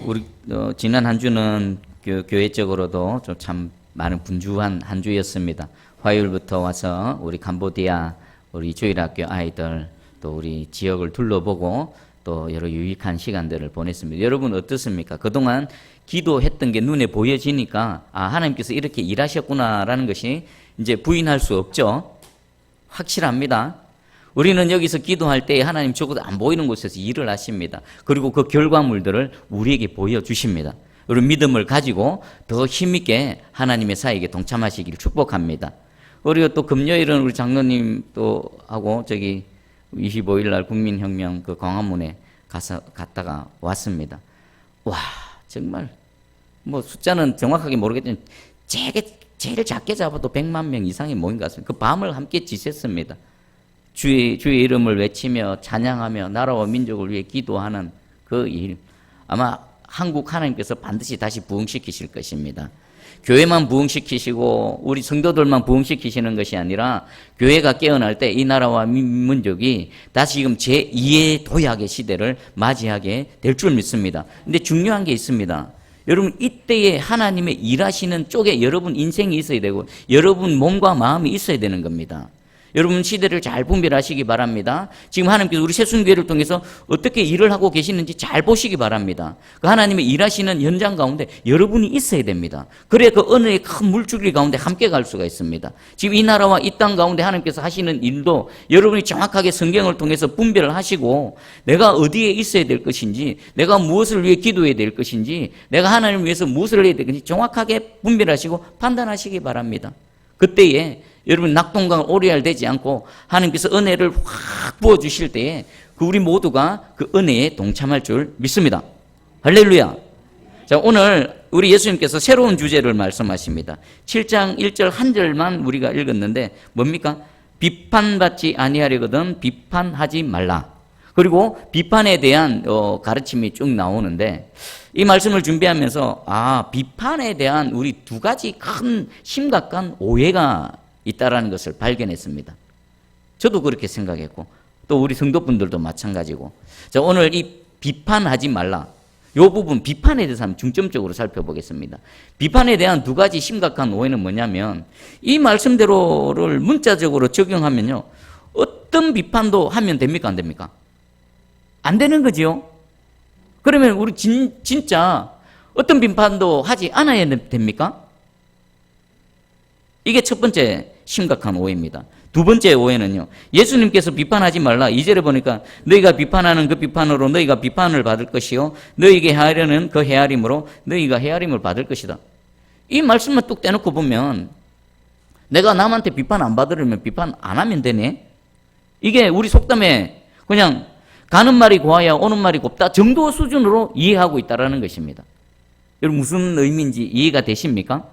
우리 지난 한 주는 교회적으로도 좀 참 많은 분주한 한 주였습니다. 화요일부터 와서 우리 캄보디아 우리 주일학교 아이들 또 우리 지역을 둘러보고 또 여러 유익한 시간들을 보냈습니다. 여러분 어떻습니까? 그동안 기도했던 게 눈에 보여지니까 하나님께서 이렇게 일하셨구나라는 것이 이제 부인할 수 없죠. 확실합니다. 우리는 여기서 기도할 때 하나님 적어도 안 보이는 곳에서 일을 하십니다. 그리고 그 결과물들을 우리에게 보여주십니다. 우리 믿음을 가지고 더 힘있게 하나님의 사역에 동참하시기를 축복합니다. 그리고 또 금요일은 우리 장로님 또 하고 25일 날 국민혁명 그 광화문에 갔다가 왔습니다. 와, 정말 뭐 숫자는 정확하게 모르겠지만 제일 작게 잡아도 100만 명 이상이 모인 것 같습니다. 그 밤을 함께 지냈습니다. 주의 이름을 외치며 찬양하며 나라와 민족을 위해 기도하는 그 일, 아마 한국 하나님께서 반드시 다시 부흥시키실 것입니다. 교회만 부흥시키시고 우리 성도들만 부흥시키시는 것이 아니라 교회가 깨어날 때 이 나라와 민족이 다시 지금 제2의 도약의 시대를 맞이하게 될 줄 믿습니다. 근데 중요한 게 있습니다. 여러분, 이때에 하나님의 일하시는 쪽에 여러분 인생이 있어야 되고 여러분 몸과 마음이 있어야 되는 겁니다. 여러분 시대를 잘 분별하시기 바랍니다. 지금 하나님께서 우리 새순교회를 통해서 어떻게 일을 하고 계시는지 잘 보시기 바랍니다. 그 하나님의 일하시는 현장 가운데 여러분이 있어야 됩니다. 그래야 그 은혜의 큰 물줄기 가운데 함께 갈 수가 있습니다. 지금 이 나라와 이 땅 가운데 하나님께서 하시는 일도 여러분이 정확하게 성경을 통해서 분별을 하시고 내가 어디에 있어야 될 것인지, 내가 무엇을 위해 기도해야 될 것인지, 내가 하나님을 위해서 무엇을 해야 될 것인지 정확하게 분별하시고 판단하시기 바랍니다. 그때에 여러분 낙동강 오리알 되지 않고 하나님께서 은혜를 확 부어주실 때에 우리 모두가 그 은혜에 동참할 줄 믿습니다. 할렐루야. 자, 오늘 우리 예수님께서 새로운 주제를 말씀하십니다. 7장 1절 한 절만 우리가 읽었는데 뭡니까? 비판받지 아니하려거든 비판하지 말라. 그리고 비판에 대한 가르침이 쭉 나오는데 이 말씀을 준비하면서 비판에 대한 우리 두 가지 큰 심각한 오해가 있다라는 것을 발견했습니다. 저도 그렇게 생각했고 또 우리 성도분들도 마찬가지고. 자, 오늘 이 비판하지 말라, 이 부분 비판에 대해서 한번 중점적으로 살펴보겠습니다. 비판에 대한 두 가지 심각한 오해는 뭐냐면 이 말씀대로를 문자적으로 적용하면요, 어떤 비판도 하면 됩니까? 안 됩니까? 안 되는 거지요. 그러면 우리 진짜 어떤 비판도 하지 않아야 됩니까? 이게 첫 번째 심각한 오해입니다. 두 번째 오해는요, 예수님께서 비판하지 말라. 2절에 보니까 너희가 비판하는 그 비판으로 너희가 비판을 받을 것이요 너희에게 헤아려는 그 헤아림으로 너희가 헤아림을 받을 것이다. 이 말씀만 뚝 떼놓고 보면 내가 남한테 비판 안 받으려면 비판 안 하면 되네. 이게 우리 속담에 그냥 가는 말이 고와야 오는 말이 곱다 정도 수준으로 이해하고 있다는 것입니다. 여러분 무슨 의미인지 이해가 되십니까?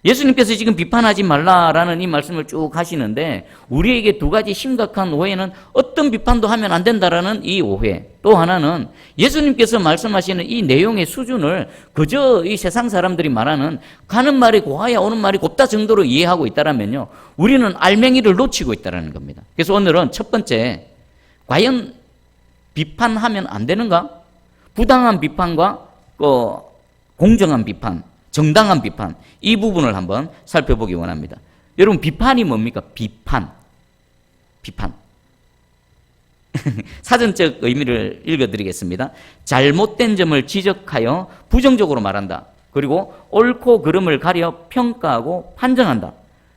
예수님께서 지금 비판하지 말라라는 이 말씀을 쭉 하시는데 우리에게 두 가지 심각한 오해는 어떤 비판도 하면 안 된다라는 이 오해, 또 하나는 예수님께서 말씀하시는 이 내용의 수준을 그저 이 세상 사람들이 말하는 가는 말이 고와야 오는 말이 곱다 정도로 이해하고 있다라면요, 우리는 알맹이를 놓치고 있다는 겁니다. 그래서 오늘은 첫 번째, 과연 비판하면 안 되는가? 부당한 비판과 공정한 비판, 정당한 비판, 이 부분을 한번 살펴보기 원합니다. 여러분, 비판이 뭡니까? 비판. 사전적 의미를 읽어드리겠습니다. 잘못된 점을 지적하여 부정적으로 말한다. 그리고 옳고 그름을 가려 평가하고 판정한다.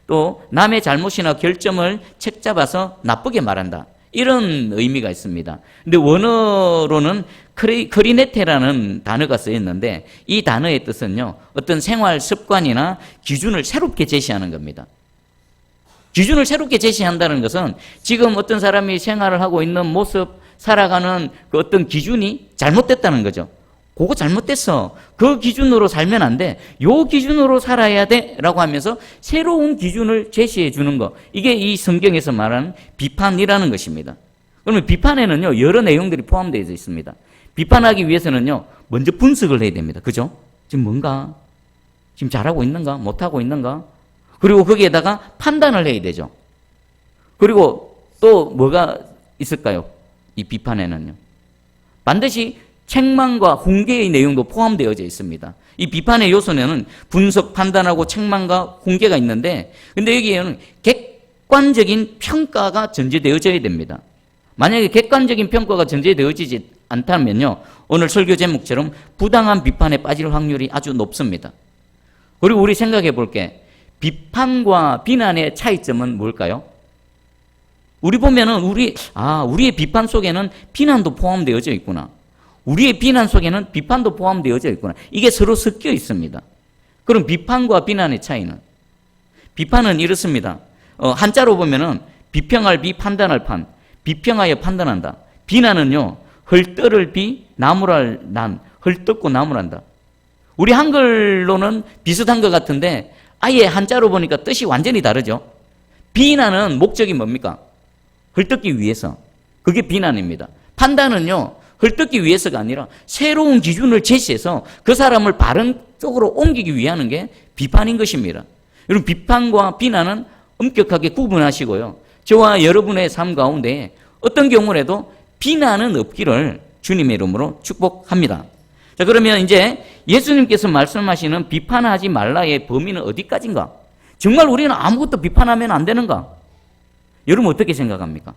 또 남의 잘못이나 결점을 책잡아서 나쁘게 말한다. 이런 의미가 있습니다. 근데 원어로는 크리네테라는 단어가 쓰였는데 이 단어의 뜻은요, 어떤 생활 습관이나 기준을 새롭게 제시하는 겁니다. 기준을 새롭게 제시한다는 것은 지금 어떤 사람이 생활을 하고 있는 모습, 살아가는 그 어떤 기준이 잘못됐다는 거죠. 그거 잘못됐어. 그 기준으로 살면 안 돼. 요 기준으로 살아야 돼. 라고 하면서 새로운 기준을 제시해 주는 거. 이게 이 성경에서 말하는 비판이라는 것입니다. 그러면 비판에는요, 여러 내용들이 포함되어 있습니다. 비판하기 위해서는요, 먼저 분석을 해야 됩니다. 그죠? 지금 뭔가? 지금 잘하고 있는가? 못하고 있는가? 그리고 거기에다가 판단을 해야 되죠. 그리고 또 뭐가 있을까요? 이 비판에는요. 반드시 책망과 훈계의 내용도 포함되어져 있습니다. 이 비판의 요소는 분석, 판단하고 책망과 훈계가 있는데, 근데 여기에는 객관적인 평가가 전제되어져야 됩니다. 만약에 객관적인 평가가 전제되어지지 않다면요, 오늘 설교 제목처럼 부당한 비판에 빠질 확률이 아주 높습니다. 그리고 우리 생각해 볼게. 비판과 비난의 차이점은 뭘까요? 우리 보면은 우리의 비판 속에는 비난도 포함되어져 있구나. 우리의 비난 속에는 비판도 포함되어져 있구나. 이게 서로 섞여 있습니다. 그럼 비판과 비난의 차이는? 비판은 이렇습니다. 한자로 보면은 비평할 비, 판단할 판. 비평하여 판단한다. 비난은요, 헐떡을 비, 나무랄 난. 헐떡고 나무란다. 우리 한글로는 비슷한 것 같은데 아예 한자로 보니까 뜻이 완전히 다르죠. 비난은 목적이 뭡니까? 헐뜯기 위해서. 그게 비난입니다. 판단은요, 헐뜯기 위해서가 아니라 새로운 기준을 제시해서 그 사람을 바른 쪽으로 옮기기 위하는 게 비판인 것입니다. 여러분, 비판과 비난은 엄격하게 구분하시고요. 저와 여러분의 삶 가운데 어떤 경우라도 비난은 없기를 주님의 이름으로 축복합니다. 자, 그러면 이제 예수님께서 말씀하시는 비판하지 말라의 범위는 어디까지인가? 정말 우리는 아무것도 비판하면 안 되는가? 여러분 어떻게 생각합니까?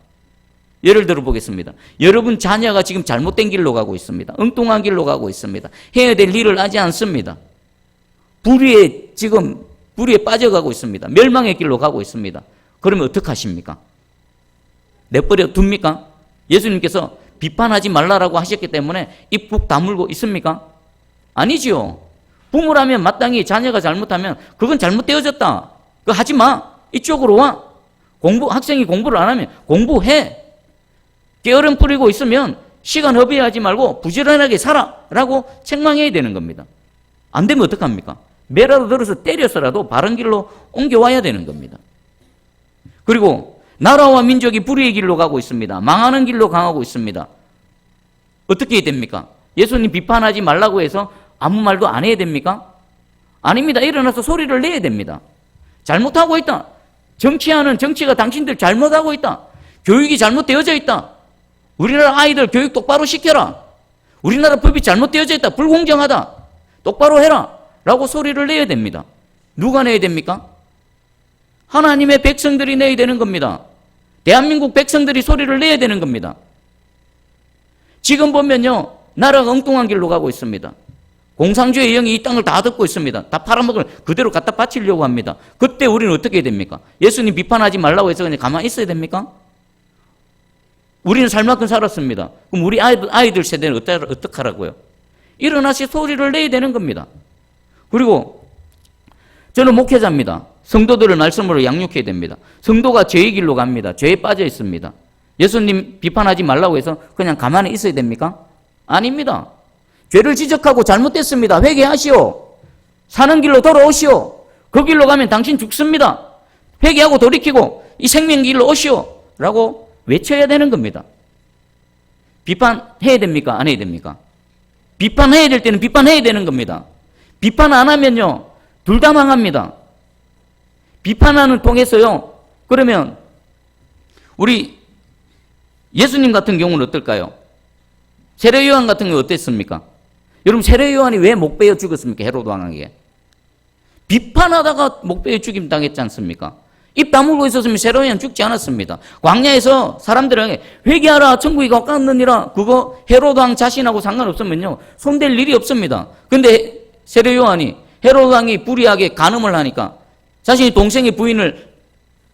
예를 들어 보겠습니다. 여러분 자녀가 지금 잘못된 길로 가고 있습니다. 엉뚱한 길로 가고 있습니다. 해야 될 일을 하지 않습니다. 불의에 빠져가고 있습니다. 멸망의 길로 가고 있습니다. 그러면 어떻게 하십니까? 내버려 둡니까? 예수님께서 비판하지 말라라고 하셨기 때문에 입 푹 다물고 있습니까? 아니지요. 부모라면 마땅히 자녀가 잘못하면 그건 잘못되어졌다. 그거 하지 마. 이쪽으로 와. 학생이 공부를 안 하면 공부해. 게으름 부리고 있으면 시간 허비하지 말고 부지런하게 살아라고 책망해야 되는 겁니다. 안 되면 어떡합니까? 매라도 들어서 때려서라도 바른 길로 옮겨와야 되는 겁니다. 그리고 나라와 민족이 불의의 길로 가고 있습니다. 망하는 길로 가고 있습니다. 어떻게 해야 됩니까? 예수님 비판하지 말라고 해서 아무 말도 안 해야 됩니까? 아닙니다. 일어나서 소리를 내야 됩니다. 잘못하고 있다. 정치가 당신들 잘못하고 있다. 교육이 잘못되어져 있다. 우리나라 아이들 교육 똑바로 시켜라. 우리나라 법이 잘못되어져 있다. 불공정하다. 똑바로 해라. 라고 소리를 내야 됩니다. 누가 내야 됩니까? 하나님의 백성들이 내야 되는 겁니다. 대한민국 백성들이 소리를 내야 되는 겁니다. 지금 보면요, 나라가 엉뚱한 길로 가고 있습니다. 공산주의 영이 이 땅을 다 덮고 있습니다. 다 팔아먹을 그대로 갖다 바치려고 합니다. 그때 우리는 어떻게 해야 됩니까? 예수님 비판하지 말라고 해서 그냥 가만히 있어야 됩니까? 우리는 살 만큼 살았습니다. 그럼 우리 아이들 세대는 어떡하라고요? 일어나서 소리를 내야 되는 겁니다. 그리고 저는 목회자입니다. 성도들을 말씀으로 양육해야 됩니다. 성도가 죄의 길로 갑니다. 죄에 빠져 있습니다. 예수님 비판하지 말라고 해서 그냥 가만히 있어야 됩니까? 아닙니다. 죄를 지적하고 잘못됐습니다. 회개하시오. 사는 길로 돌아오시오. 그 길로 가면 당신 죽습니다. 회개하고 돌이키고 이 생명 길로 오시오. 라고 외쳐야 되는 겁니다. 비판해야 됩니까? 안 해야 됩니까? 비판해야 될 때는 비판해야 되는 겁니다. 비판 안 하면요, 둘 다 망합니다. 비판하는 통해서요, 그러면 우리 예수님 같은 경우는 어떨까요? 세례 요한 같은 경우 어땠습니까? 여러분, 세례 요한이 왜 목 베어 죽었습니까? 헤로드 왕에게. 비판하다가 목 베어 죽임 당했지 않습니까? 입 다물고 있었으면 세례 요한 죽지 않았습니다. 광야에서 사람들에게 회개하라, 천국이 가까웠느니라. 그거 헤로드 왕 자신하고 상관없으면요, 손댈 일이 없습니다. 근데 세례 요한이 헤로드 왕이 불의하게 간음을 하니까, 자신이 동생의 부인을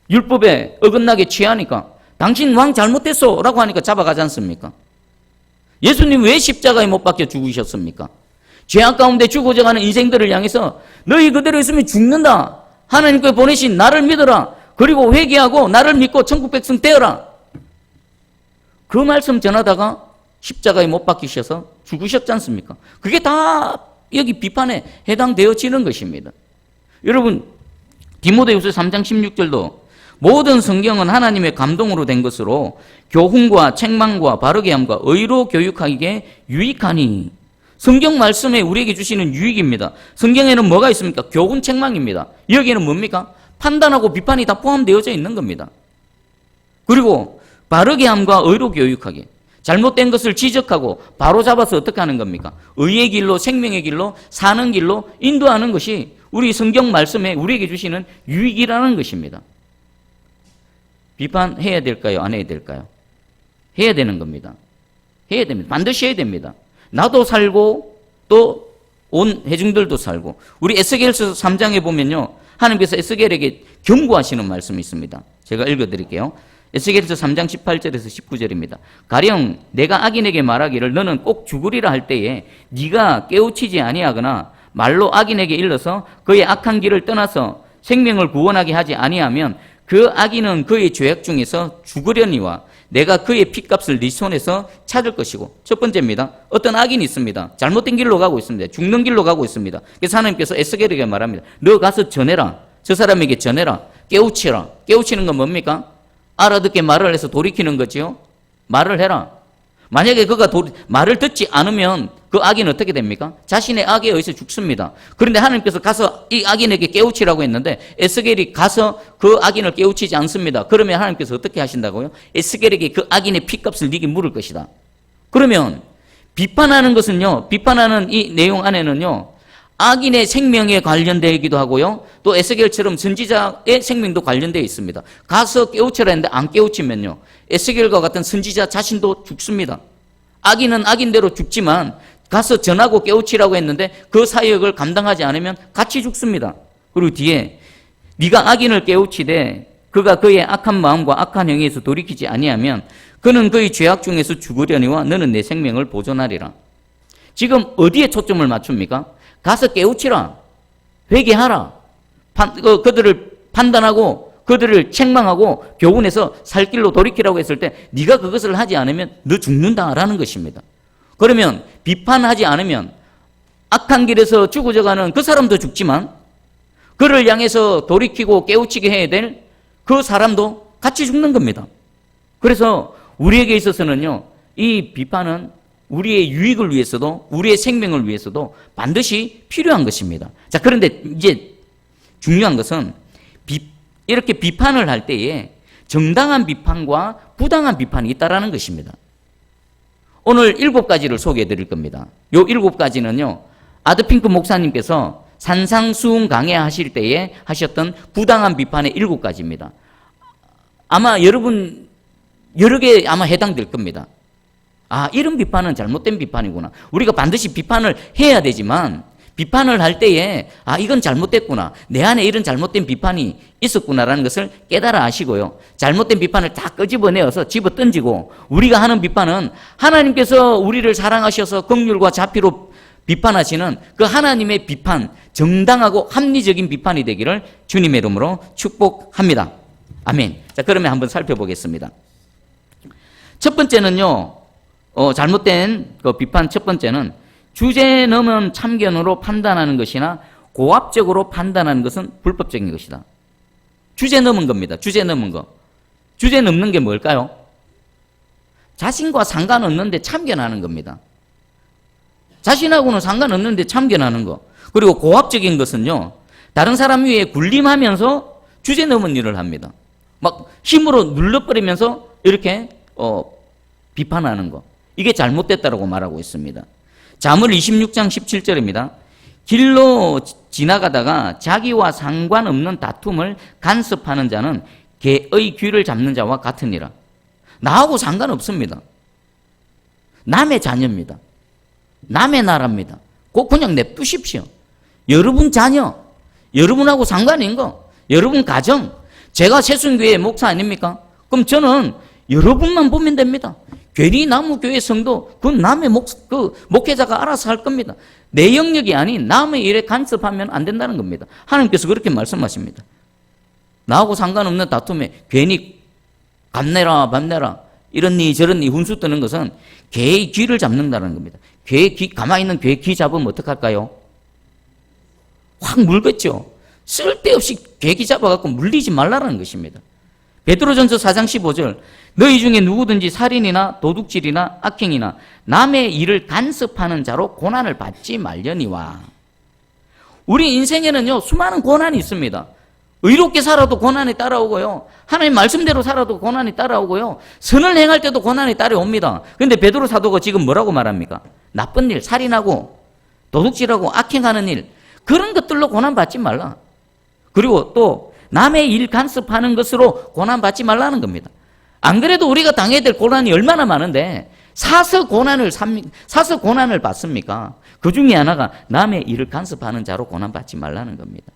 율법에 어긋나게 취하니까 당신 왕 잘못됐어 라고 하니까 잡아가지 않습니까? 예수님 왜 십자가에 못 박혀 죽으셨습니까? 죄악 가운데 죽어져가는 인생들을 향해서 너희 그대로 있으면 죽는다. 하나님께 보내신 나를 믿어라. 그리고 회개하고 나를 믿고 천국 백성 되어라. 그 말씀 전하다가 십자가에 못 박히셔서 죽으셨지 않습니까? 그게 다 여기 비판에 해당되어지는 것입니다. 여러분, 디모데후서 3장 16절도 모든 성경은 하나님의 감동으로 된 것으로 교훈과 책망과 바르게 함과 의로 교육하기에 유익하니. 성경 말씀에 우리에게 주시는 유익입니다. 성경에는 뭐가 있습니까? 교훈, 책망입니다. 여기에는 뭡니까? 판단하고 비판이 다 포함되어져 있는 겁니다. 그리고 바르게 함과 의로 교육하기. 잘못된 것을 지적하고 바로 잡아서 어떻게 하는 겁니까? 의의 길로, 생명의 길로, 사는 길로 인도하는 것이 우리 성경 말씀에 우리에게 주시는 유익이라는 것입니다. 비판해야 될까요? 안 해야 될까요? 해야 되는 겁니다. 해야 됩니다. 반드시 해야 됩니다. 나도 살고 또 온 회중들도 살고. 우리 에스겔서 3장에 보면요, 하나님께서 에스겔에게 경고하시는 말씀이 있습니다. 제가 읽어드릴게요. 에스겔서 3장 18절에서 19절입니다. 가령 내가 악인에게 말하기를 너는 꼭 죽으리라 할 때에 네가 깨우치지 아니하거나 말로 악인에게 일러서 그의 악한 길을 떠나서 생명을 구원하게 하지 아니하면 그 악인은 그의 죄악 중에서 죽으려니와 내가 그의 핏값을 네 손에서 찾을 것이고. 첫 번째입니다. 어떤 악인이 있습니다. 잘못된 길로 가고 있습니다. 죽는 길로 가고 있습니다. 그래서 하나님께서 에스겔에게 말합니다. 너 가서 전해라. 저 사람에게 전해라. 깨우치라. 깨우치는 건 뭡니까? 알아듣게 말을 해서 돌이키는 거지요. 말을 해라. 만약에 그가 말을 듣지 않으면 그 악인은 어떻게 됩니까? 자신의 악에 의해서 죽습니다. 그런데 하나님께서 가서 이 악인에게 깨우치라고 했는데 에스겔이 가서 그 악인을 깨우치지 않습니다. 그러면 하나님께서 어떻게 하신다고요? 에스겔에게 그 악인의 핏값을 네게 물을 것이다. 그러면 비판하는 것은요, 비판하는 이 내용 안에는요, 악인의 생명에 관련되기도 하고요, 또 에스겔처럼 선지자의 생명도 관련되어 있습니다. 가서 깨우치라 했는데 안 깨우치면요, 에스겔과 같은 선지자 자신도 죽습니다. 악인은 악인대로 죽지만 가서 전하고 깨우치라고 했는데 그 사역을 감당하지 않으면 같이 죽습니다. 그리고 뒤에 네가 악인을 깨우치되 그가 그의 악한 마음과 악한 행위에서 돌이키지 아니하면 그는 그의 죄악 중에서 죽으려니와 너는 내 생명을 보존하리라. 지금 어디에 초점을 맞춥니까? 가서 깨우치라. 회개하라. 그들을 판단하고 그들을 책망하고 교훈해서 살 길로 돌이키라고 했을 때 네가 그것을 하지 않으면 너 죽는다라는 것입니다. 그러면 비판하지 않으면 악한 길에서 죽어져가는 그 사람도 죽지만 그를 향해서 돌이키고 깨우치게 해야 될 그 사람도 같이 죽는 겁니다. 그래서 우리에게 있어서는요, 이 비판은 우리의 유익을 위해서도 우리의 생명을 위해서도 반드시 필요한 것입니다. 자, 그런데 이제 중요한 것은 이렇게 비판을 할 때에 정당한 비판과 부당한 비판이 있다라는 것입니다. 오늘 7가지를 소개해 드릴 겁니다. 요 7가지는요, 아드핑크 목사님께서 산상수훈 강해하실 때에 하셨던 부당한 비판의 7가지입니다. 아마 여러분 여러 개 아마 해당될 겁니다. 아, 이런 비판은 잘못된 비판이구나. 우리가 반드시 비판을 해야 되지만 비판을 할 때에 아, 이건 잘못됐구나. 내 안에 이런 잘못된 비판이 있었구나라는 것을 깨달아 아시고요. 잘못된 비판을 다 끄집어내어서 집어 던지고 우리가 하는 비판은 하나님께서 우리를 사랑하셔서 긍휼과 자비로 비판하시는 그 하나님의 비판, 정당하고 합리적인 비판이 되기를 주님의 이름으로 축복합니다. 아멘. 자, 그러면 한번 살펴보겠습니다. 첫 번째는요, 잘못된 그 비판 첫 번째는 주제 넘은 참견으로 판단하는 것이나 고압적으로 판단하는 것은 불법적인 것이다. 주제 넘은 겁니다. 주제 넘은 거. 주제 넘는 게 뭘까요? 자신과 상관없는데 참견하는 겁니다. 자신하고는 상관없는데 참견하는 거. 그리고 고압적인 것은요, 다른 사람 위에 군림하면서 주제 넘은 일을 합니다. 막 힘으로 눌러버리면서 이렇게 비판하는 거. 이게 잘못됐다라고 말하고 있습니다. 잠언 26장 17절입니다. 길로 지나가다가 자기와 상관없는 다툼을 간섭하는 자는 개의 귀를 잡는 자와 같으니라. 나하고 상관없습니다. 남의 자녀입니다. 남의 나라입니다. 꼭 그냥 냅두십시오. 여러분 자녀, 여러분하고 상관인 거, 여러분 가정, 제가 새순교회 목사 아닙니까? 그럼 저는 여러분만 보면 됩니다. 괜히 나무교회 성도, 그건 남의 목회자가 알아서 할 겁니다. 내 영역이 아닌 남의 일에 간섭하면 안 된다는 겁니다. 하나님께서 그렇게 말씀하십니다. 나하고 상관없는 다툼에 괜히 감내라 밤내라 이런니 저런니 훈수 뜨는 것은 개의 귀를 잡는다는 겁니다. 개의 귀, 가만히 있는 개의 귀 잡으면 어떡할까요? 확 물겠죠. 쓸데없이 개의 귀 잡아갖고 물리지 말라는 것입니다. 베드로전서 4장 15절 너희 중에 누구든지 살인이나 도둑질이나 악행이나 남의 일을 간섭하는 자로 고난을 받지 말려니와. 우리 인생에는요 수많은 고난이 있습니다. 의롭게 살아도 고난이 따라오고요. 하나님 말씀대로 살아도 고난이 따라오고요. 선을 행할 때도 고난이 따라옵니다. 그런데 베드로 사도가 지금 뭐라고 말합니까? 나쁜 일, 살인하고 도둑질하고 악행하는 일, 그런 것들로 고난받지 말라. 그리고 또 남의 일 간섭하는 것으로 고난받지 말라는 겁니다. 안 그래도 우리가 당해야 될 고난이 얼마나 많은데 사서 고난을 받습니까? 그 중에 하나가 남의 일을 간섭하는 자로 고난받지 말라는 겁니다.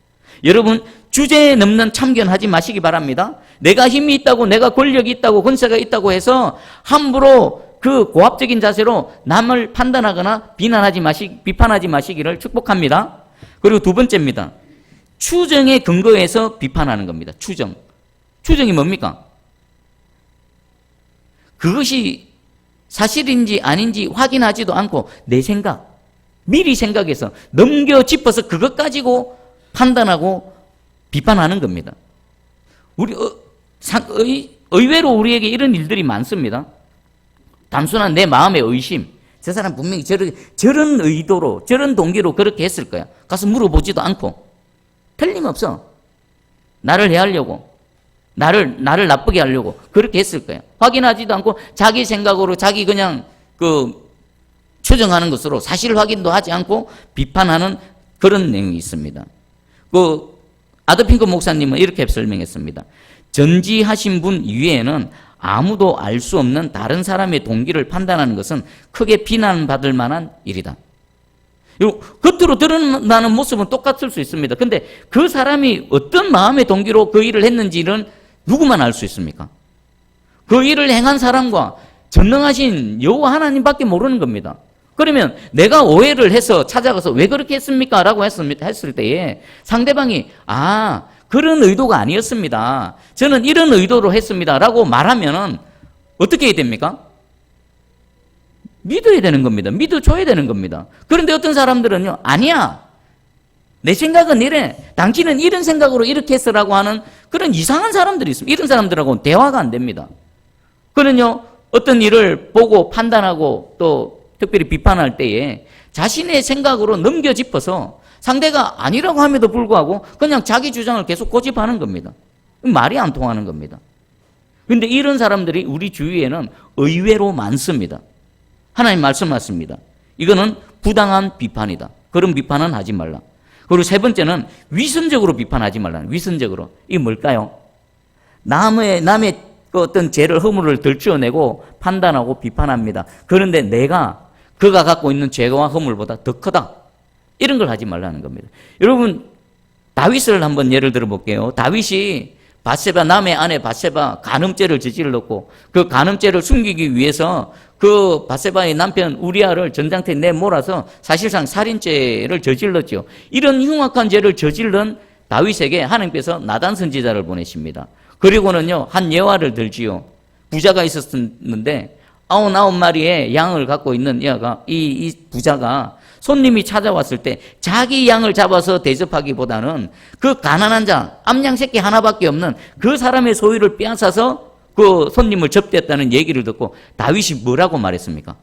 여러분, 주제에 넘는 참견하지 마시기 바랍니다. 내가 힘이 있다고, 내가 권력이 있다고, 권세가 있다고 해서 함부로 그 고압적인 자세로 남을 판단하거나 비판하지 마시기를 축복합니다. 그리고 두 번째입니다. 추정의 근거에서 비판하는 겁니다. 추정이 뭡니까? 그것이 사실인지 아닌지 확인하지도 않고 내 생각, 미리 생각해서 넘겨 짚어서 그것 가지고 판단하고 비판하는 겁니다. 의외로 우리에게 이런 일들이 많습니다. 단순한 내 마음의 의심, 저 사람 분명히 저런 의도로, 저런 동기로 그렇게 했을 거야. 가서 물어보지도 않고. 틀림없어. 나를 해하려고, 나를 나쁘게 하려고 그렇게 했을 거야. 확인하지도 않고 자기 생각으로 자기 그냥 추정하는 것으로 사실 확인도 하지 않고 비판하는 그런 내용이 있습니다. 아드핑크 목사님은 이렇게 설명했습니다. 전지하신 분 이외에는 아무도 알 수 없는 다른 사람의 동기를 판단하는 것은 크게 비난받을 만한 일이다. 겉으로 드러나는 모습은 똑같을 수 있습니다. 근데 그 사람이 어떤 마음의 동기로 그 일을 했는지는 누구만 알 수 있습니까? 그 일을 행한 사람과 전능하신 여호와 하나님밖에 모르는 겁니다. 그러면 내가 오해를 해서 찾아가서 왜 그렇게 했습니까? 라고 했을 때에 상대방이 그런 의도가 아니었습니다. 저는 이런 의도로 했습니다. 라고 말하면은 어떻게 해야 됩니까? 믿어야 되는 겁니다. 믿어줘야 되는 겁니다. 그런데 어떤 사람들은요, 아니야. 내 생각은 이래. 당신은 이런 생각으로 이렇게 했으라고 하는 그런 이상한 사람들이 있습니다. 이런 사람들하고는 대화가 안 됩니다. 그는요, 어떤 일을 보고 판단하고 또 특별히 비판할 때에 자신의 생각으로 넘겨 짚어서 상대가 아니라고 함에도 불구하고 그냥 자기 주장을 계속 고집하는 겁니다. 말이 안 통하는 겁니다. 그런데 이런 사람들이 우리 주위에는 의외로 많습니다. 하나님 말씀하십니다. 이거는 부당한 비판이다. 그런 비판은 하지 말라. 그리고 세 번째는 위선적으로 비판하지 말라. 위선적으로. 이게 뭘까요? 남의 어떤 죄를 허물을 들추어내고 판단하고 비판합니다. 그런데 그가 갖고 있는 죄와 허물보다 더 크다. 이런 걸 하지 말라는 겁니다. 여러분, 다윗을 한번 예를 들어 볼게요. 다윗이 남의 아내 바세바 간음죄를 저질렀고 그 간음죄를 숨기기 위해서 그 바세바의 남편 우리아를 전장터에 내몰아서 사실상 살인죄를 저질렀죠. 이런 흉악한 죄를 저질른 다윗에게 하나님께서 나단 선지자를 보내십니다. 그리고는요, 한 예화를 들지요. 부자가 있었는데 99마리의 양을 갖고 있는 이 부자가 손님이 찾아왔을 때 자기 양을 잡아서 대접하기보다는 그 가난한 자, 암양 새끼 하나밖에 없는 그 사람의 소유를 빼앗아서 그 손님을 접대했다는 얘기를 듣고 다윗이 뭐라고 말했습니까?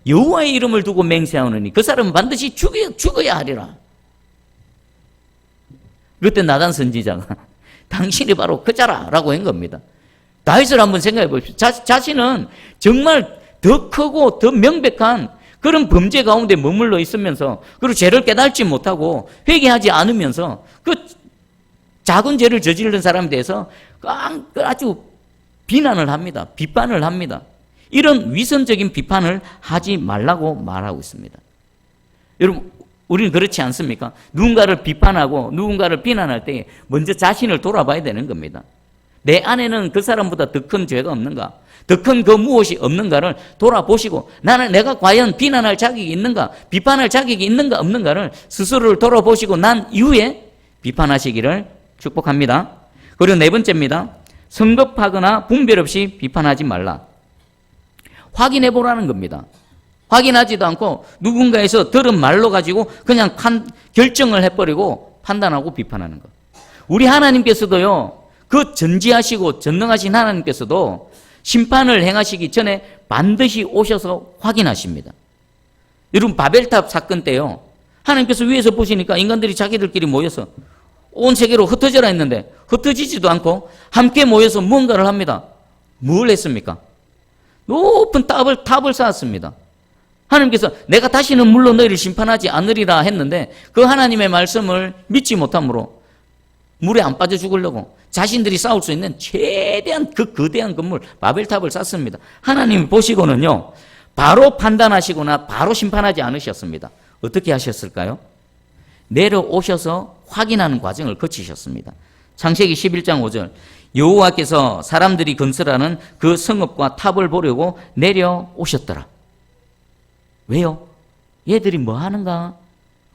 여호와의 이름을 두고 맹세하노니 그 사람은 반드시 죽어야 하리라. 그때 나단 선지자가 당신이 바로 그자라라고 한 겁니다. 다윗을 한번 생각해 보십시오. 자신은 정말 더 크고 더 명백한 그런 범죄 가운데 머물러 있으면서 그리고 죄를 깨닫지 못하고 회개하지 않으면서 그 작은 죄를 저지른 사람에 대해서 아주 비난을 합니다. 비판을 합니다. 이런 위선적인 비판을 하지 말라고 말하고 있습니다. 여러분, 우리는 그렇지 않습니까? 누군가를 비판하고 누군가를 비난할 때 먼저 자신을 돌아봐야 되는 겁니다. 내 안에는 그 사람보다 더 큰 죄가 없는가? 더 큰 그 무엇이 없는가를 돌아보시고 내가 과연 비난할 자격이 있는가? 비판할 자격이 있는가 없는가를 스스로를 돌아보시고 난 이후에 비판하시기를 축복합니다. 그리고 네 번째입니다. 성급하거나 분별 없이 비판하지 말라. 확인해 보라는 겁니다. 확인하지도 않고 누군가에서 들은 말로 가지고 그냥 결정을 해버리고 판단하고 비판하는 것. 우리 하나님께서도요, 그 전지하시고 전능하신 하나님께서도 심판을 행하시기 전에 반드시 오셔서 확인하십니다. 여러분, 바벨탑 사건 때요, 하나님께서 위에서 보시니까 인간들이 자기들끼리 모여서 온 세계로 흩어져라 했는데 흩어지지도 않고 함께 모여서 뭔가를 합니다. 뭘 했습니까? 높은 탑을 쌓았습니다. 하나님께서 내가 다시는 물로 너희를 심판하지 않으리라 했는데 그 하나님의 말씀을 믿지 못함으로 물에 안 빠져 죽으려고 자신들이 싸울 수 있는 최대한 그 거대한 건물 바벨탑을 쌓습니다. 하나님이 보시고는요, 바로 판단하시거나 바로 심판하지 않으셨습니다. 어떻게 하셨을까요? 내려오셔서 확인하는 과정을 거치셨습니다. 창세기 11장 5절, 여호와께서 사람들이 건설하는 그 성읍과 탑을 보려고 내려오셨더라. 왜요? 얘들이 뭐 하는가?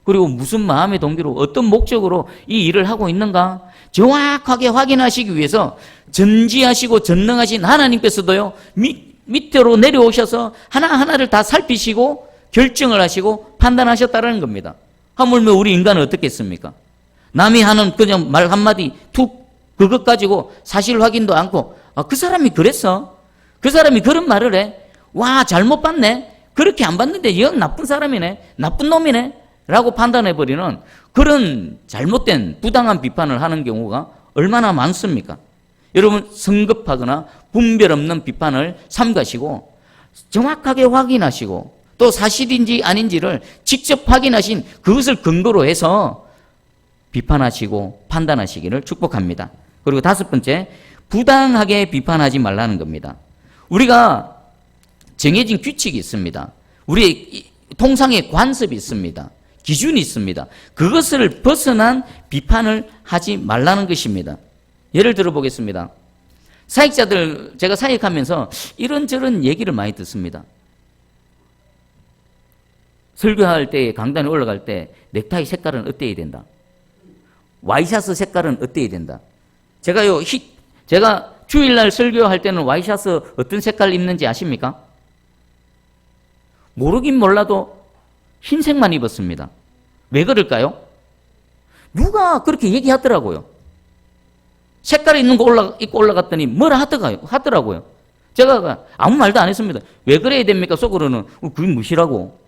그리고 무슨 마음의 동기로 어떤 목적으로 이 일을 하고 있는가? 정확하게 확인하시기 위해서 전지하시고 전능하신 하나님께서도요, 밑으로 내려오셔서 하나하나를 다 살피시고 결정을 하시고 판단하셨다는 겁니다. 하물며 우리 인간은 어떻겠습니까? 남이 하는 그냥 말 한마디 툭 그것 가지고 사실 확인도 않고 그 사람이 그랬어? 그 사람이 그런 말을 해? 와, 잘못 봤네? 그렇게 안 봤는데 영 나쁜 사람이네? 나쁜 놈이네? 라고 판단해버리는 그런 잘못된 부당한 비판을 하는 경우가 얼마나 많습니까? 여러분, 성급하거나 분별 없는 비판을 삼가시고 정확하게 확인하시고 또 사실인지 아닌지를 직접 확인하신 그것을 근거로 해서 비판하시고 판단하시기를 축복합니다. 그리고 다섯 번째, 부당하게 비판하지 말라는 겁니다. 우리가 정해진 규칙이 있습니다. 우리의 통상의 관습이 있습니다. 기준이 있습니다. 그것을 벗어난 비판을 하지 말라는 것입니다. 예를 들어 보겠습니다. 사역자들, 제가 사역하면서 이런저런 얘기를 많이 듣습니다. 설교할 때, 강단에 올라갈 때 넥타이 색깔은 어때야 된다. 와이셔츠 색깔은 어때야 된다. 제가 주일날 설교할 때는 와이셔츠 어떤 색깔 입는지 아십니까? 모르긴 몰라도 흰색만 입었습니다. 왜 그럴까요? 누가 그렇게 얘기하더라고요. 색깔 있는 거 입고 올라갔더니 뭐라 하더라고요. 제가 아무 말도 안 했습니다. 왜 그래야 됩니까? 속으로는 그게 무시라고.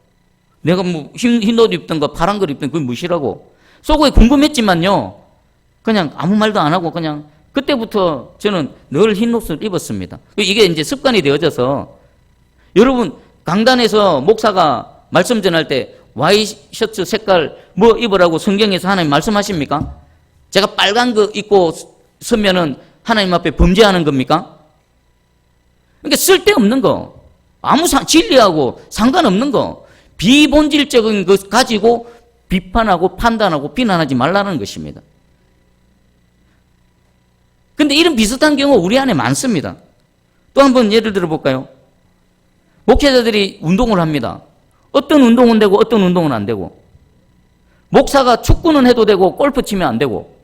내가 뭐 흰 옷 입던 거 파란 걸 입던 거 그게 무시라고. 속에 궁금했지만요, 그냥 아무 말도 안 하고 그냥 그때부터 저는 늘 흰 옷을 입었습니다. 이게 이제 습관이 되어져서 여러분, 강단에서 목사가 말씀 전할 때 와이셔츠 색깔 뭐 입으라고 성경에서 하나님 말씀하십니까? 제가 빨간 거 입고 서면은 하나님 앞에 범죄하는 겁니까? 그러니까 쓸데없는 거, 아무 진리하고 상관없는 거, 비본질적인 것 가지고 비판하고 판단하고 비난하지 말라는 것입니다. 근데 이런 비슷한 경우 우리 안에 많습니다. 또 한번 예를 들어 볼까요? 목회자들이 운동을 합니다. 어떤 운동은 되고 어떤 운동은 안 되고, 목사가 축구는 해도 되고 골프 치면 안 되고,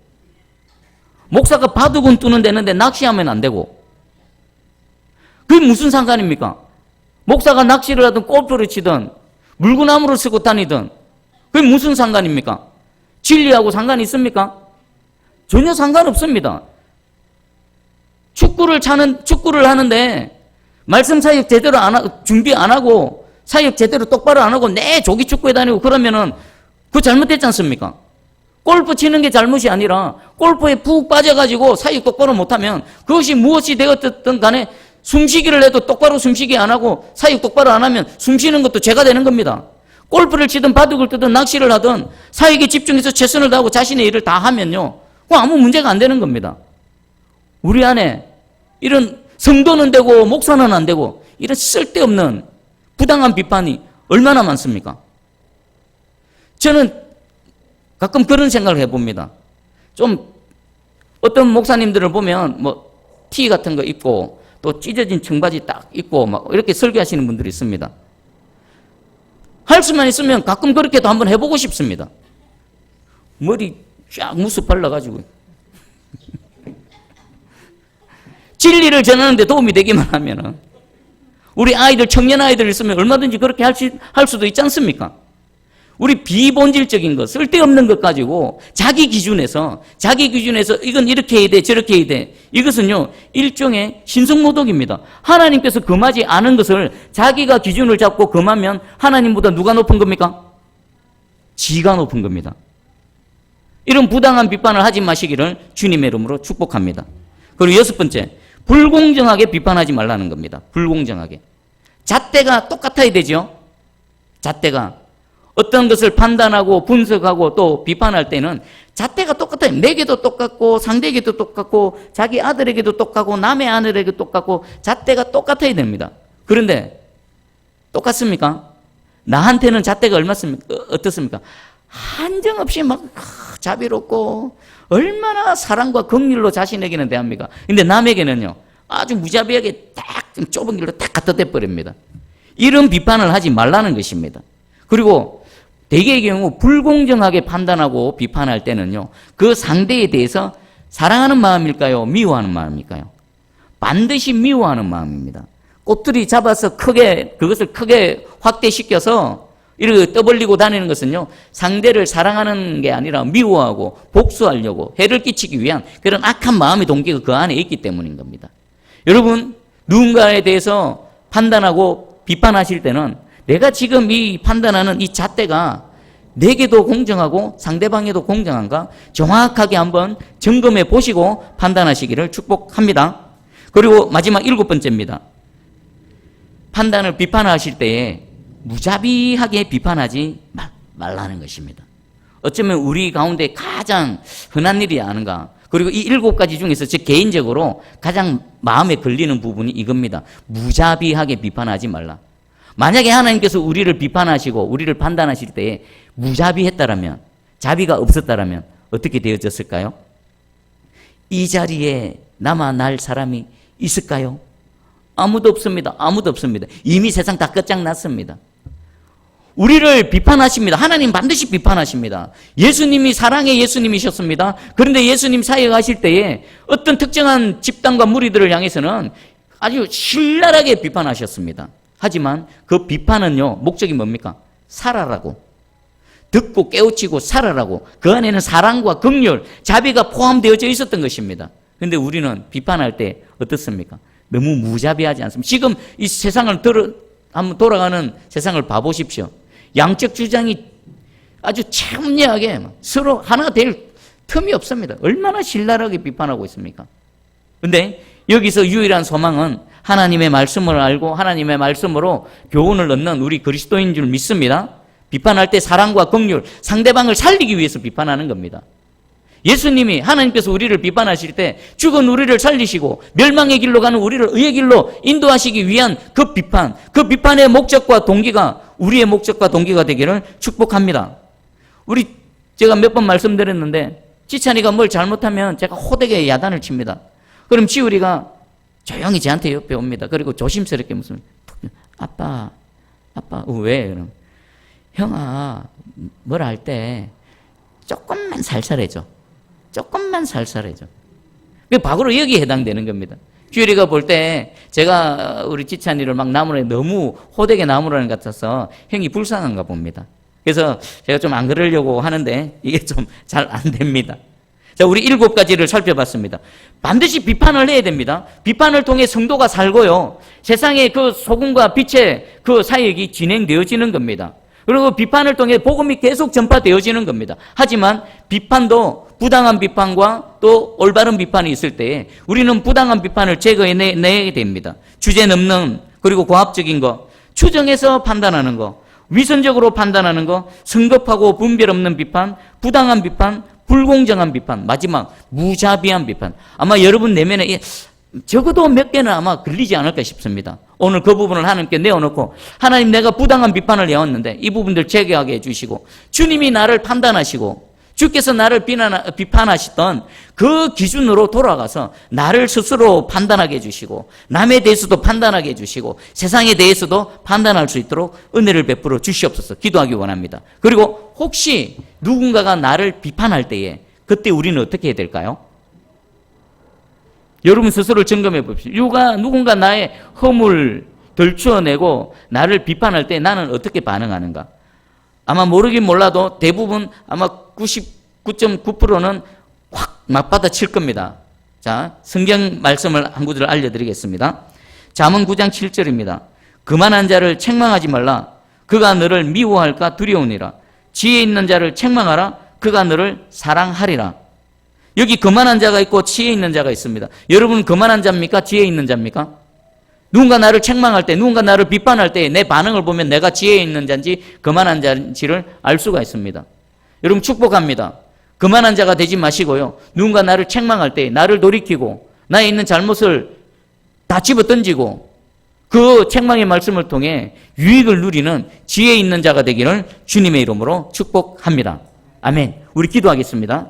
목사가 바둑은 두는 되는데 낚시하면 안 되고, 그게 무슨 상관입니까? 목사가 낚시를 하든 골프를 치든 물구나무를 쓰고 다니든 그게 무슨 상관입니까? 진리하고 상관이 있습니까? 전혀 상관없습니다. 축구를 하는데 말씀 사역 제대로 준비 안 하고 사역 제대로 똑바로 안 하고 내 조기 축구에 다니고 그러면은 그거 잘못됐지 않습니까? 골프 치는 게 잘못이 아니라 골프에 푹 빠져가지고 사역 똑바로 못하면 그것이 무엇이 되었든 간에 숨쉬기를 해도 똑바로 숨쉬기 안 하고 사역 똑바로 안 하면 숨쉬는 것도 죄가 되는 겁니다. 골프를 치든 바둑을 뜨든 낚시를 하든 사역에 집중해서 최선을 다하고 자신의 일을 다 하면요, 아무 문제가 안 되는 겁니다. 우리 안에 이런 성도는 되고 목사는 안 되고 이런 쓸데없는 부당한 비판이 얼마나 많습니까? 저는 가끔 그런 생각을 해봅니다. 좀 어떤 목사님들을 보면 뭐 티 같은 거 입고 또 찢어진 청바지 딱 입고 막 이렇게 설교하시는 분들이 있습니다. 할 수만 있으면 가끔 그렇게도 한번 해보고 싶습니다. 머리 쫙 무스 발라가지고 진리를 전하는데 도움이 되기만 하면은, 우리 아이들, 청년 아이들 있으면 얼마든지 그렇게 할 수도 있지 않습니까? 우리 비본질적인 것, 쓸데없는 것 가지고 자기 기준에서 이건 이렇게 해야 돼, 저렇게 해야 돼. 이것은요, 일종의 신성모독입니다. 하나님께서 금하지 않은 것을 자기가 기준을 잡고 금하면 하나님보다 누가 높은 겁니까? 지가 높은 겁니다. 이런 부당한 비판을 하지 마시기를 주님의 이름으로 축복합니다. 그리고 6번째, 불공정하게 비판하지 말라는 겁니다. 불공정하게. 잣대가 똑같아야 되죠. 잣대가. 어떤 것을 판단하고 분석하고 또 비판할 때는 잣대가 똑같아요. 내게도 똑같고 상대에게도 똑같고 자기 아들에게도 똑같고 남의 아들에게도 똑같고 잣대가 똑같아야 됩니다. 그런데 똑같습니까? 나한테는 잣대가 어떻습니까? 한정없이 막 자비롭고 얼마나 사랑과 긍휼로 자신에게는 대합니까? 근데 남에게는요 아주 무자비하게 딱 좁은 길로 딱 갖다 대버립니다. 이런 비판을 하지 말라는 것입니다. 그리고 대개의 경우 불공정하게 판단하고 비판할 때는요 그 상대에 대해서 사랑하는 마음일까요? 미워하는 마음일까요? 반드시 미워하는 마음입니다. 꼬투리 잡아서 그것을 크게 확대시켜서 이렇게 떠벌리고 다니는 것은요 상대를 사랑하는 게 아니라 미워하고 복수하려고 해를 끼치기 위한 그런 악한 마음의 동기가 그 안에 있기 때문인 겁니다. 여러분, 누군가에 대해서 판단하고 비판하실 때는 내가 지금 이 판단하는 이 잣대가 내게도 공정하고 상대방에도 공정한가 정확하게 한번 점검해 보시고 판단하시기를 축복합니다. 그리고 마지막 7번째입니다. 판단을 비판하실 때에 무자비하게 비판하지 말라는 것입니다. 어쩌면 우리 가운데 가장 흔한 일이 아닌가. 그리고 이 7가지 중에서 제 개인적으로 가장 마음에 걸리는 부분이 이겁니다. 무자비하게 비판하지 말라. 만약에 하나님께서 우리를 비판하시고 우리를 판단하실 때에 무자비했다라면, 자비가 없었다라면 어떻게 되어졌을까요? 이 자리에 남아 날 사람이 있을까요? 아무도 없습니다. 아무도 없습니다. 이미 세상 다 끝장났습니다. 우리를 비판하십니다. 하나님 반드시 비판하십니다. 예수님이 사랑의 예수님이셨습니다. 그런데 예수님 사역하실 때에 어떤 특정한 집단과 무리들을 향해서는 아주 신랄하게 비판하셨습니다. 하지만 그 비판은요 목적이 뭡니까? 살아라고. 듣고 깨우치고 살아라고. 그 안에는 사랑과 긍휼, 자비가 포함되어져 있었던 것입니다. 그런데 우리는 비판할 때 어떻습니까? 너무 무자비하지 않습니까? 지금 이 세상을 한번 돌아가는 세상을 봐보십시오. 양적 주장이 아주 첨예하게 서로 하나가 될 틈이 없습니다. 얼마나 신랄하게 비판하고 있습니까? 그런데 여기서 유일한 소망은 하나님의 말씀을 알고 하나님의 말씀으로 교훈을 얻는 우리 그리스도인 줄 믿습니다. 비판할 때 사랑과 긍휼, 상대방을 살리기 위해서 비판하는 겁니다. 예수님이 하나님께서 우리를 비판하실 때 죽은 우리를 살리시고 멸망의 길로 가는 우리를 의의 길로 인도하시기 위한 그 비판의 목적과 동기가 우리의 목적과 동기가 되기를 축복합니다. 제가 몇 번 말씀드렸는데 지찬이가 뭘 잘못하면 제가 호되게 야단을 칩니다. 그럼 지우리가 조용히 저한테 옆에 옵니다. 그리고 조심스럽게 무슨 아빠 왜? 그럼 형아 뭘 할 때 조금만 살살해줘. 조금만 살살해줘. 바로 여기에 해당되는 겁니다. 주일이가 볼 때 제가 우리 지찬이를 막 나무라니 너무 호되게 나무라는 것 같아서 형이 불쌍한가 봅니다. 그래서 제가 좀 안 그러려고 하는데 이게 좀 잘 안 됩니다. 자, 우리 7가지를 살펴봤습니다. 반드시 비판을 해야 됩니다. 비판을 통해 성도가 살고요. 세상의 그 소금과 빛의 그 사역이 진행되어지는 겁니다. 그리고 비판을 통해 복음이 계속 전파되어지는 겁니다. 하지만 비판도 부당한 비판과 또 올바른 비판이 있을 때에 우리는 부당한 비판을 제거해내야 됩니다. 주제 넘는 그리고 고압적인 거, 추정해서 판단하는 거, 위선적으로 판단하는 거, 성급하고 분별 없는 비판, 부당한 비판, 불공정한 비판, 마지막 무자비한 비판. 아마 여러분 내면에 적어도 몇 개는 아마 걸리지 않을까 싶습니다. 오늘 그 부분을 하나님께 내어놓고 하나님 내가 부당한 비판을 해왔는데 이 부분들 제거하게 해주시고 주님이 나를 판단하시고 주께서 나를 비판하시던 그 기준으로 돌아가서 나를 스스로 판단하게 해주시고 남에 대해서도 판단하게 해주시고 세상에 대해서도 판단할 수 있도록 은혜를 베풀어 주시옵소서 기도하기 원합니다. 그리고 혹시 누군가가 나를 비판할 때에 그때 우리는 어떻게 해야 될까요? 여러분 스스로 점검해 봅시다. 누군가 나의 허물 덜추어내고 나를 비판할 때 나는 어떻게 반응하는가? 아마 모르긴 몰라도 대부분 아마 99.9%는 확 맞받아칠 겁니다. 자, 성경 말씀을 한 구절 알려드리겠습니다. 잠언 9장 7절입니다. 그만한 자를 책망하지 말라. 그가 너를 미워할까 두려우니라. 지혜 있는 자를 책망하라. 그가 너를 사랑하리라. 여기 거만한 자가 있고 지혜 있는 자가 있습니다. 여러분 거만한 자입니까? 지혜 있는 자입니까? 누군가 나를 책망할 때, 누군가 나를 비판할 때 내 반응을 보면 내가 지혜 있는 자인지 거만한 자인지를 알 수가 있습니다. 여러분 축복합니다. 거만한 자가 되지 마시고요. 누군가 나를 책망할 때 나를 돌이키고 나에 있는 잘못을 다 집어던지고 그 책망의 말씀을 통해 유익을 누리는 지혜 있는 자가 되기를 주님의 이름으로 축복합니다. 아멘. 우리 기도하겠습니다.